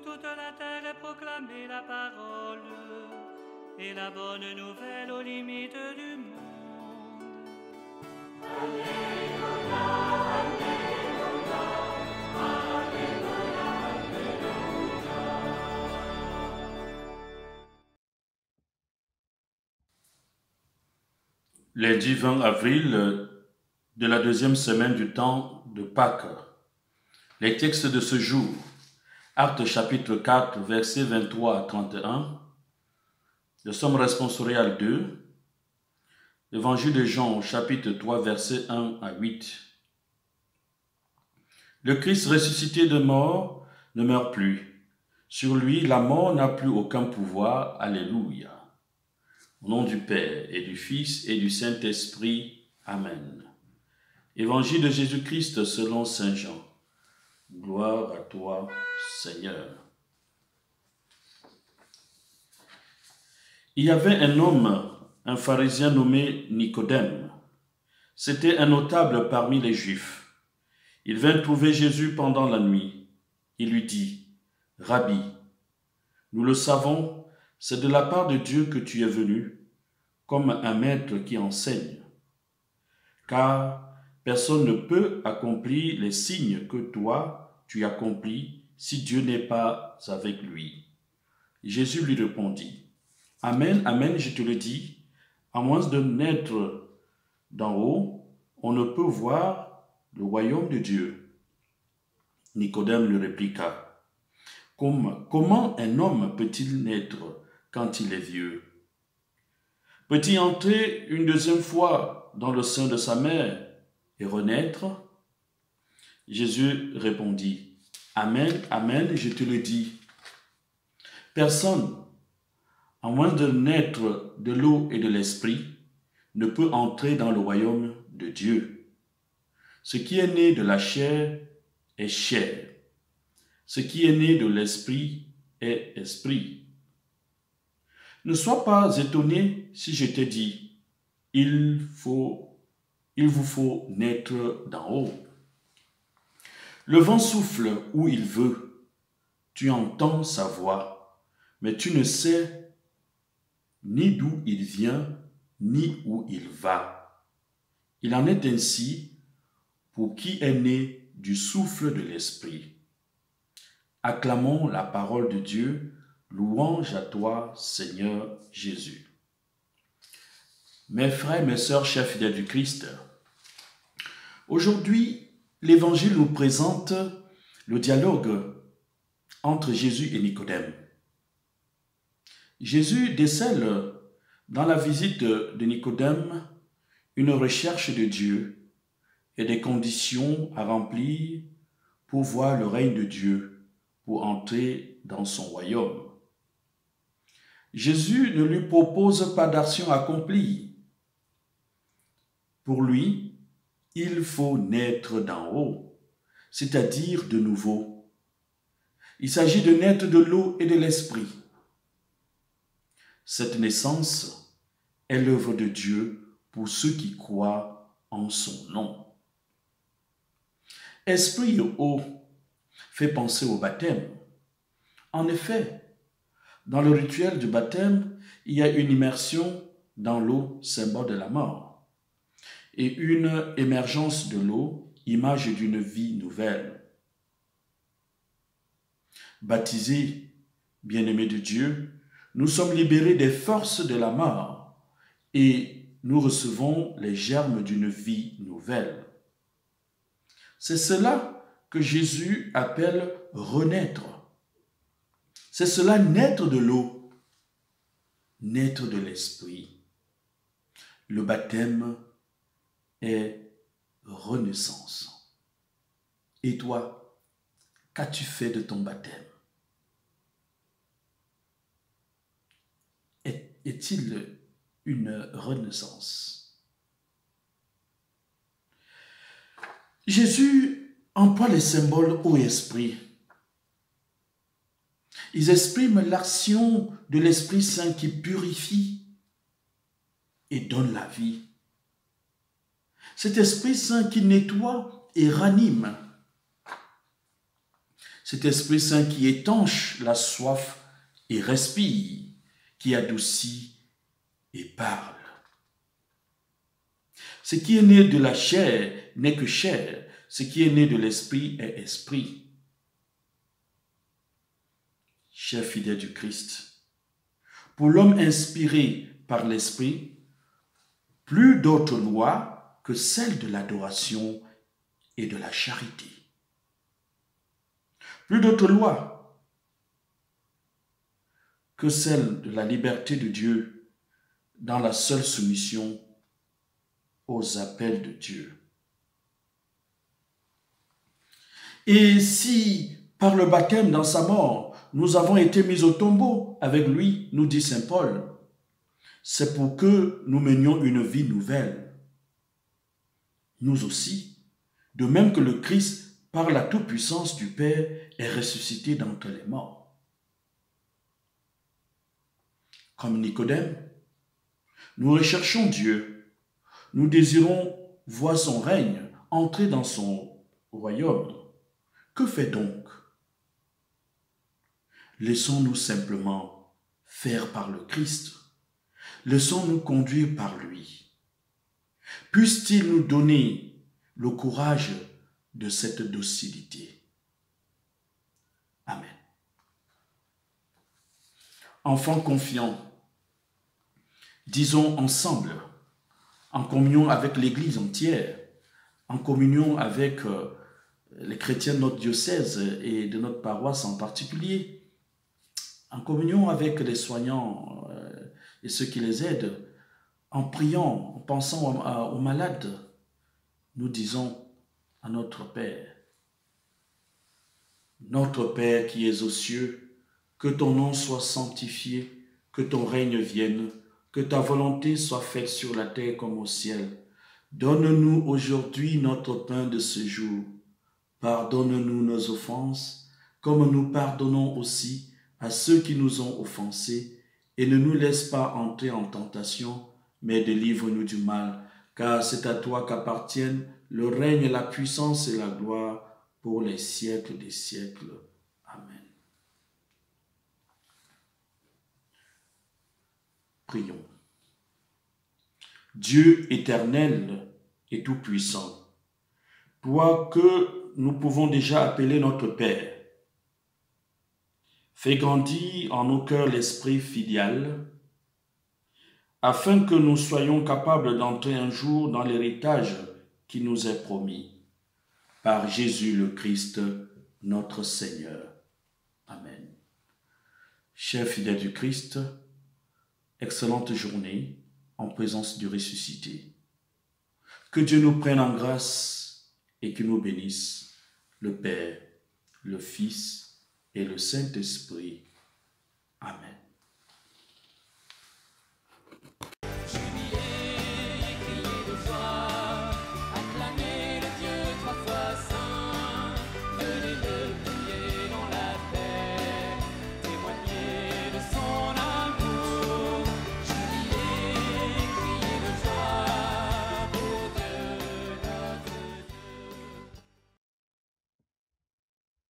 toute la terre et proclamer la parole et la bonne nouvelle aux limites du monde. Alléluia, Alléluia, Alléluia, Alléluia. Lundi 20 avril de la deuxième semaine du temps de Pâques. Les textes de ce jour, Actes chapitre 4, versets 23 à 31, le Somme responsorial 2, Évangile de Jean chapitre 3, versets 1 à 8. Le Christ ressuscité de mort ne meurt plus. Sur lui, la mort n'a plus aucun pouvoir. Alléluia. Au nom du Père et du Fils et du Saint-Esprit. Amen. Évangile de Jésus-Christ selon saint Jean. Gloire à toi, Seigneur. Il y avait un homme, un pharisien nommé Nicodème. C'était un notable parmi les Juifs. Il vint trouver Jésus pendant la nuit. Il lui dit, « Rabbi, nous le savons, c'est de la part de Dieu que tu es venu, comme un maître qui enseigne. Car personne ne peut accomplir les signes que toi, tu accomplis, si Dieu n'est pas avec lui. » Jésus lui répondit, « Amen, amen, je te le dis, à moins de naître d'en haut, on ne peut voir le royaume de Dieu. » Nicodème lui répliqua, « Comment un homme peut-il naître quand il est vieux? Peut-il entrer une deuxième fois dans le sein de sa mère et renaître? » Jésus répondit, « Amen, amen, je te le dis. Personne, à moins de naître de l'eau et de l'esprit, ne peut entrer dans le royaume de Dieu. Ce qui est né de la chair est chair. Ce qui est né de l'esprit est esprit. Ne sois pas étonné si je te dis, il vous faut naître d'en haut. Le vent souffle où il veut. Tu entends sa voix, mais tu ne sais ni d'où il vient, ni où il va. Il en est ainsi pour qui est né du souffle de l'esprit. Acclamons la parole de Dieu, louange à toi, Seigneur Jésus. Mes frères, mes sœurs, chers fidèles du Christ, aujourd'hui, l'Évangile nous présente le dialogue entre Jésus et Nicodème. Jésus décèle dans la visite de Nicodème une recherche de Dieu et des conditions à remplir pour voir le règne de Dieu, pour entrer dans son royaume. Jésus ne lui propose pas d'action accomplie. Pour lui, il faut naître d'en haut, c'est-à-dire de nouveau. Il s'agit de naître de l'eau et de l'esprit. Cette naissance est l'œuvre de Dieu pour ceux qui croient en son nom. Esprit et eau fait penser au baptême. En effet, dans le rituel du baptême, il y a une immersion dans l'eau, symbole de la mort, et une émergence de l'eau, image d'une vie nouvelle. Baptisés, bien-aimés de Dieu, nous sommes libérés des forces de la mort et nous recevons les germes d'une vie nouvelle. C'est cela que Jésus appelle renaître. C'est cela naître de l'eau, naître de l'esprit. Le baptême est renaissance. Et toi, qu'as-tu fait de ton baptême? Est-il une renaissance? Jésus emploie les symboles eau et esprit. Ils expriment l'action de l'Esprit Saint qui purifie et donne la vie. Cet Esprit Saint qui nettoie et ranime. cet Esprit Saint qui étanche la soif et respire, qui adoucit et parle. Ce qui est né de la chair n'est que chair, ce qui est né de l'Esprit est esprit. Chers fidèles du Christ, pour l'homme inspiré par l'Esprit, plus d'autre loi que celle de l'adoration et de la charité. Plus d'autre loi que celle de la liberté de Dieu dans la seule soumission aux appels de Dieu. Et si, par le baptême dans sa mort, nous avons été mis au tombeau avec lui, nous dit saint Paul, c'est pour que nous menions une vie nouvelle. Nous aussi, de même que le Christ, par la toute-puissance du Père, est ressuscité d'entre les morts. Comme Nicodème, nous recherchons Dieu. Nous désirons voir son règne entrer dans son royaume. Que fait donc? Laissons-nous simplement faire par le Christ. Laissons-nous conduire par lui. Puisse-t-il nous donner le courage de cette docilité. Amen. Enfants confiants, disons ensemble, en communion avec l'Église entière, en communion avec les chrétiens de notre diocèse et de notre paroisse en particulier, en communion avec les soignants et ceux qui les aident, en priant, en pensant aux malades, nous disons à notre Père qui es aux cieux, que ton nom soit sanctifié, que ton règne vienne, que ta volonté soit faite sur la terre comme au ciel. Donne-nous aujourd'hui notre pain de ce jour. Pardonne-nous nos offenses, comme nous pardonnons aussi à ceux qui nous ont offensés, et ne nous laisse pas entrer en tentation, mais délivre-nous du mal, car c'est à toi qu'appartiennent le règne, la puissance et la gloire pour les siècles des siècles. Amen. Prions. Dieu éternel et tout-puissant, toi que nous pouvons déjà appeler notre Père, fais grandir en nos cœurs l'esprit filial, afin que nous soyons capables d'entrer un jour dans l'héritage qui nous est promis. Par Jésus le Christ, notre Seigneur. Amen. Chers fidèles du Christ, excellente journée en présence du ressuscité. Que Dieu nous prenne en grâce et qu'il nous bénisse, le Père, le Fils et le Saint-Esprit. Amen.